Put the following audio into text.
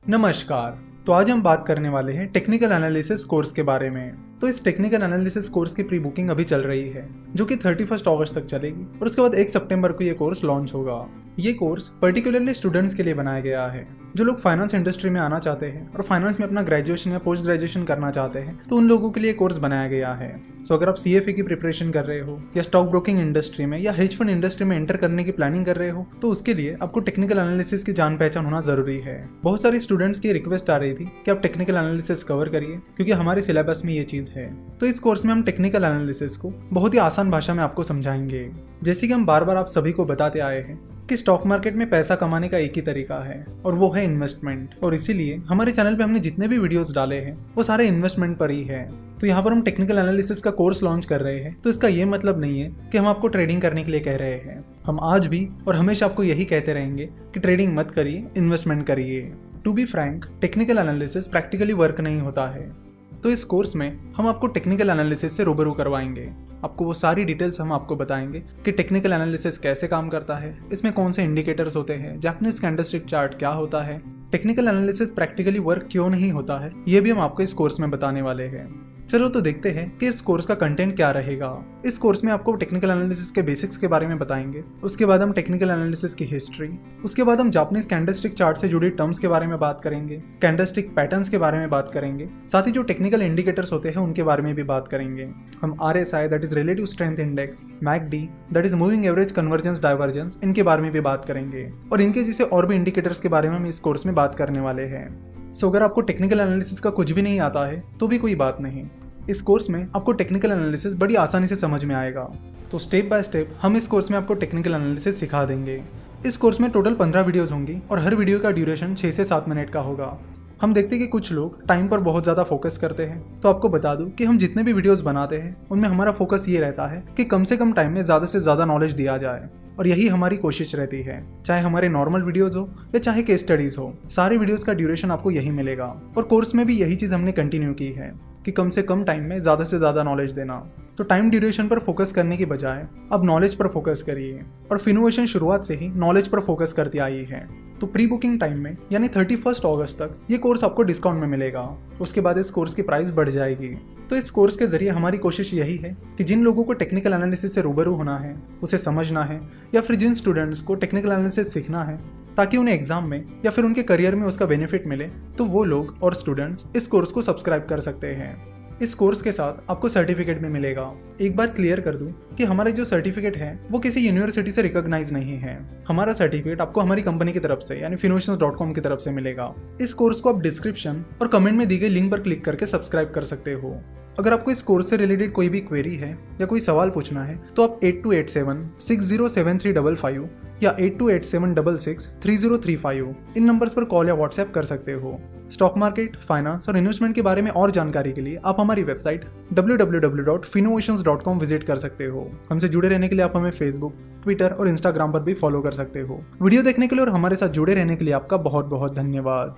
नमस्कार। तो आज हम बात करने वाले हैं टेक्निकल एनालिसिस कोर्स के बारे में। तो इस टेक्निकल एनालिसिस कोर्स की प्री बुकिंग अभी चल रही है, जो कि 31 अगस्त तक चलेगी और उसके बाद 1 सितंबर को ये कोर्स लॉन्च होगा। ये कोर्स पर्टिकुलरली स्टूडेंट्स के लिए बनाया गया है जो लोग फाइनेंस इंडस्ट्री में आना चाहते हैं और फाइनेंस में अपना ग्रेजुएशन या पोस्ट ग्रेजुएशन करना चाहते हैं, तो उन लोगों के लिए कोर्स बनाया गया है। सो अगर आप CFA की प्रिपरेशन कर रहे हो या स्टॉक ब्रोकिंग इंडस्ट्री में या हेज फंड इंडस्ट्री में एंटर करने की प्लानिंग कर रहे हो, तो उसके लिए आपको टेक्निकल एनालिसिस की जान पहचान होना जरूरी है। बहुत सारे स्टूडेंट्स की रिक्वेस्ट आ रही थी कि आप टेक्निकल एनालिसिस कवर करिए, क्योंकि हमारे सिलेबस में ये चीज है। तो इस कोर्स में हम टेक्निकल एनालिसिस को बहुत ही आसान भाषा में आपको समझाएंगे। जैसे कि हम बार बार आप सभी को बताते आए हैं कि स्टॉक मार्केट में पैसा कमाने का एक ही तरीका है, और वो है इन्वेस्टमेंट। और इसीलिए हमारे चैनल पे हमने जितने भी वीडियोस डाले हैं वो सारे इन्वेस्टमेंट पर ही है। तो यहाँ पर हम टेक्निकल एनालिसिस का कोर्स लॉन्च कर रहे हैं, तो इसका ये मतलब नहीं है कि हम आपको ट्रेडिंग करने के लिए कह रहे हैं। हम आज भी और हमेशा आपको यही कहते रहेंगे कि ट्रेडिंग मत करिए, इन्वेस्टमेंट करिए। To be frank, technical analysis practically work नहीं होता है। तो इस कोर्स में हम आपको टेक्निकल एनालिसिस से रूबरू करवाएंगे। आपको वो सारी डिटेल्स हम आपको बताएंगे कि टेक्निकल एनालिसिस कैसे काम करता है, इसमें कौन से इंडिकेटर्स होते हैं, जापानीज कैंडलस्टिक चार्ट क्या होता है, टेक्निकल एनालिसिस प्रैक्टिकली वर्क क्यों नहीं होता है, ये भी हम आपको इस कोर्स में बताने वाले हैं। चलो तो देखते हैं कि इस कोर्स का कंटेंट क्या रहेगा। इस कोर्स में आपको टेक्निकल एनालिसिस के बेसिक्स के बारे में बताएंगे, उसके बाद हम टेक्निकल एनालिसिस की हिस्ट्री, उसके बाद हम जापानीज कैंडलस्टिक चार्ट से जुड़ी टर्म्स के बारे में बात करेंगे, कैंडलस्टिक पैटर्न्स के बारे में बात करेंगे, साथ ही जो टेक्निकल इंडिकेटर्स होते हैं उनके बारे में भी बात करेंगे। हम RSI that is relative strength index, MACD that is moving average convergence divergence, इनके बारे में भी बात करेंगे, और इनके जैसे और भी इंडिकेटर्स के बारे में हम इस कोर्स में बात करने वाले हैं। सो अगर आपको टेक्निकल एनालिसिस का कुछ भी नहीं आता है तो भी कोई बात नहीं, इस कोर्स में आपको टेक्निकल एनालिसिस बड़ी आसानी से समझ में आएगा। तो स्टेप बाय स्टेप हम इस कोर्स में आपको टेक्निकल एनालिसिस सिखा देंगे। इस कोर्स में टोटल 15 वीडियोस होंगी और हर वीडियो का ड्यूरेशन 6 से 7 मिनट का होगा। हम देखते हैं कि कुछ लोग टाइम पर बहुत ज़्यादा फोकस करते हैं, तो आपको बता दूं कि हम जितने भी वीडियोस बनाते हैं उनमें हमारा फोकस ये रहता है कि कम से कम टाइम में ज़्यादा से ज़्यादा नॉलेज दिया जाए, और यही हमारी कोशिश रहती है। चाहे हमारे नॉर्मल वीडियोस हो या चाहे केस स्टडीज हो, सारे वीडियोस का ड्यूरेशन आपको यही मिलेगा। और कोर्स में भी यही चीज़ हमने कंटिन्यू की है कि कम से कम टाइम में ज़्यादा से ज़्यादा नॉलेज देना। तो टाइम ड्यूरेशन पर फोकस करने की बजाय अब नॉलेज पर फोकस करिए, और फिनोवेशन शुरुआत से ही नॉलेज पर फोकस करती आई है। तो प्री बुकिंग टाइम में यानी 31 अगस्त तक ये कोर्स आपको डिस्काउंट में मिलेगा। उसके बाद इस कोर्स की प्राइस बढ़ जाएगी। तो इस कोर्स के जरिए हमारी कोशिश यही है कि जिन लोगों को टेक्निकल एनालिसिस से रूबरू होना है, उसे समझना है, या फिर जिन स्टूडेंट्स को टेक्निकल एनालिसिस सीखना है ताकि उन्हें एग्जाम में या फिर उनके करियर में उसका बेनिफिट मिले, तो वो लोग और स्टूडेंट्स इस कोर्स को सब्सक्राइब कर सकते हैं। इस कोर्स के साथ आपको सर्टिफिकेट भी मिलेगा। एक बात क्लियर कर दूं कि हमारा जो सर्टिफिकेट है वो किसी यूनिवर्सिटी से रिकॉग्नाइज नहीं है। हमारा सर्टिफिकेट आपको हमारी कंपनी की तरफ से यानी Finnovations.com की तरफ से मिलेगा। इस कोर्स को आप डिस्क्रिप्शन और कमेंट में दी गई लिंक पर क्लिक करके सब्सक्राइब कर सकते हो। अगर आपको इस कोर्स से रिलेटेड कोई भी क्वेरी है या कोई सवाल पूछना है, तो आप 8287607355 या 8287663035 इन नंबर्स पर कॉल या व्हाट्सएप कर सकते हो। स्टॉक मार्केट, फाइनेंस और इन्वेस्टमेंट के बारे में और जानकारी के लिए आप हमारी वेबसाइट www.finnovations.com विजिट कर सकते हो। हमसे जुड़े रहने के लिए आप हमें फेसबुक, ट्विटर और इंस्टाग्राम पर भी फॉलो कर सकते हो। वीडियो देखने के लिए और हमारे साथ जुड़े रहने के लिए आपका बहुत बहुत धन्यवाद।